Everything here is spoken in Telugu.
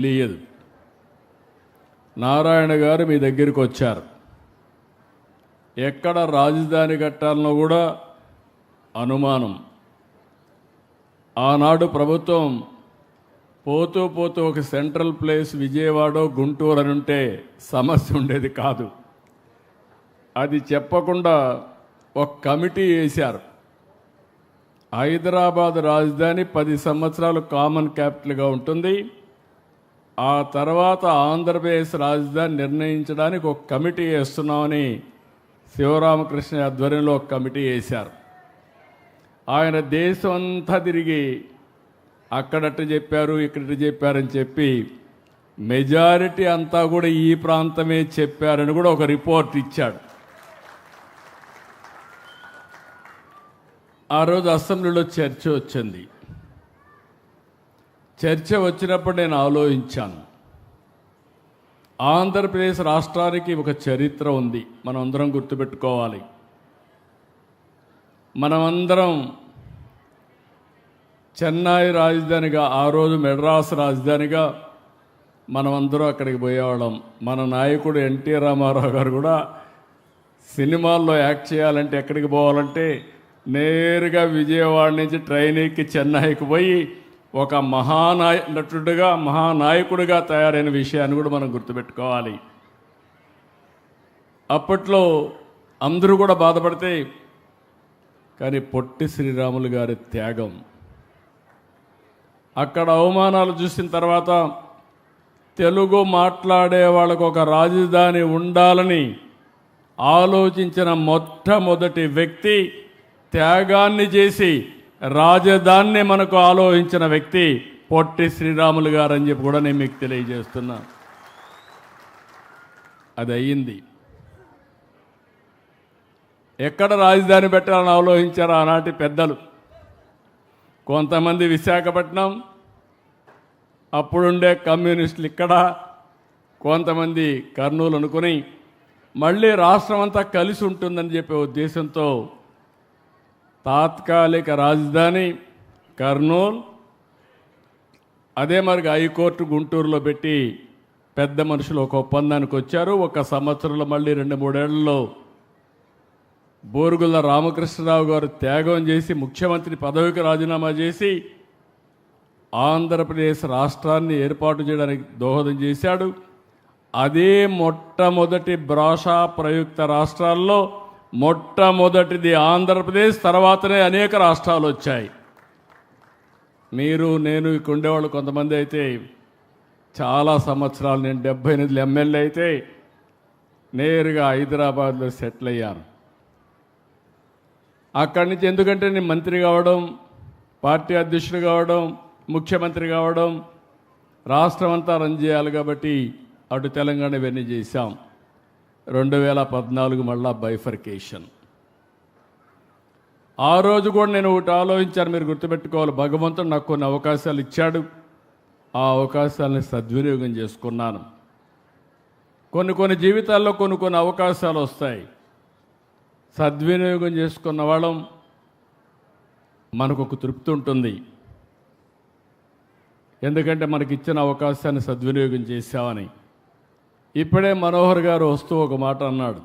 తెలియదు. నారాయణ గారు మీ దగ్గరికి వచ్చారు. ఎక్కడ రాజధాని కట్టాలనో కూడా అనుమానం. ఆనాడు ప్రభుత్వం పోతూ పోతూ ఒక సెంట్రల్ ప్లేస్ విజయవాడ గుంటూరు అని ఉంటే సమస్య ఉండేది కాదు. అది చెప్పకుండా ఒక కమిటీ వేశారు. హైదరాబాద్ రాజధాని 10 సంవత్సరాలు కామన్ క్యాపిటల్గా ఉంటుంది. ఆ తర్వాత ఆంధ్రప్రదేశ్ రాజధాని నిర్ణయించడానికి ఒక కమిటీ వేస్తున్నామని శివరామకృష్ణ ఆధ్వర్యంలో ఒక కమిటీ వేశారు. ఆయన దేశం అంతా తిరిగి అక్కడట్టు చెప్పారు, ఇక్కడట్టు చెప్పారని చెప్పి మెజారిటీ అంతా కూడా ఈ ప్రాంతమే చెప్పారని కూడా ఒక రిపోర్ట్ ఇచ్చాడు. ఆ రోజు అసెంబ్లీలో చర్చ వచ్చింది. చర్చ వచ్చినప్పుడు నేను ఆలోచించాను, ఆంధ్రప్రదేశ్ రాష్ట్రానికి ఒక చరిత్ర ఉంది, మనం అందరం గుర్తుపెట్టుకోవాలి. మనమందరం చెన్నై రాజధానిగా, ఆ రోజు మెడ్రాస్ రాజధానిగా మనమందరం అక్కడికి పోయేవాళ్ళం. మన నాయకుడు ఎన్టీ రామారావు గారు కూడా సినిమాల్లో యాక్ట్ చేయాలంటే ఎక్కడికి పోవాలంటే నేరుగా విజయవాడ నుంచి ట్రైన్ ఎక్కి చెన్నైకి పోయి ఒక నటుడుగా మహానాయకుడిగా తయారైన విషయాన్ని కూడా మనం గుర్తుపెట్టుకోవాలి. అప్పట్లో అందరూ కూడా బాధపడితే, కానీ పొట్టి శ్రీరాములు గారి త్యాగం, అక్కడ అవమానాలు చూసిన తర్వాత తెలుగు మాట్లాడే వాళ్ళకు ఒక రాజధాని ఉండాలని ఆలోచించిన మొట్టమొదటి వ్యక్తి, త్యాగాన్ని చేసి రాజధానిని మనకు ఆలోచించిన వ్యక్తి పొట్టి శ్రీరాములు గారు అని చెప్పి కూడా నేను మీకు తెలియజేస్తున్నా. అది అయ్యింది. ఎక్కడ రాజధాని పెట్టాలని ఆలోచించారు ఆనాటి పెద్దలు. కొంతమంది విశాఖపట్నం, అప్పుడుండే కమ్యూనిస్టులు ఇక్కడ, కొంతమంది కర్నూలు అనుకుని మళ్ళీ రాష్ట్రం అంతా కలిసి ఉంటుందని చెప్పే ఉద్దేశంతో తాత్కాలిక రాజధాని కర్నూలు, అదే మరి హైకోర్టు గుంటూరులో పెట్టి పెద్ద మనుషులు ఒక ఒప్పందానికి వచ్చారు. 1 సంవత్సరంలో మళ్ళీ 2-3 ఏళ్లలో బోరుగుల రామకృష్ణరావు గారు త్యాగం చేసి ముఖ్యమంత్రి పదవికి రాజీనామా చేసి ఆంధ్రప్రదేశ్ రాష్ట్రాన్ని ఏర్పాటు చేయడానికి దోహదం చేశాడు. అదే మొట్టమొదటి భాషా ప్రయుక్త రాష్ట్రాల్లో మొట్టమొదటిది ఆంధ్రప్రదేశ్, తర్వాతనే అనేక రాష్ట్రాలు వచ్చాయి. మీరు నేను ఇక్కడ ఉండేవాళ్ళు కొంతమంది అయితే చాలా సంవత్సరాలు, నేను 78 ఎమ్మెల్యే అయితే నేరుగా హైదరాబాద్లో సెటిల్ అయ్యాను. అక్కడి నుంచి ఎందుకంటే నేను మంత్రి కావడం, పార్టీ అధ్యక్షుడు కావడం, ముఖ్యమంత్రి కావడం, రాష్ట్రం అంతా రన్ చేయాలి కాబట్టి అటు తెలంగాణ ఇవన్నీ చేశాం. 2014 మళ్ళా బైఫర్కేషన్. ఆ రోజు కూడా నేను ఒకటి ఆలోచించాను, మీరు గుర్తుపెట్టుకోవాలి, భగవంతుడు నాకు కొన్ని అవకాశాలు ఇచ్చాడు, ఆ అవకాశాలని సద్వినియోగం చేసుకున్నాను. కొన్ని జీవితాల్లో కొన్ని అవకాశాలు వస్తాయి. సద్వినియోగం చేసుకున్న వాళ్ళం మనకు ఒక తృప్తి ఉంటుంది. ఎందుకంటే మనకి ఇచ్చిన అవకాశాన్ని సద్వినియోగం చేశామని. ఇప్పుడే మనోహర్ గారు వస్తూ ఒక మాట అన్నాడు,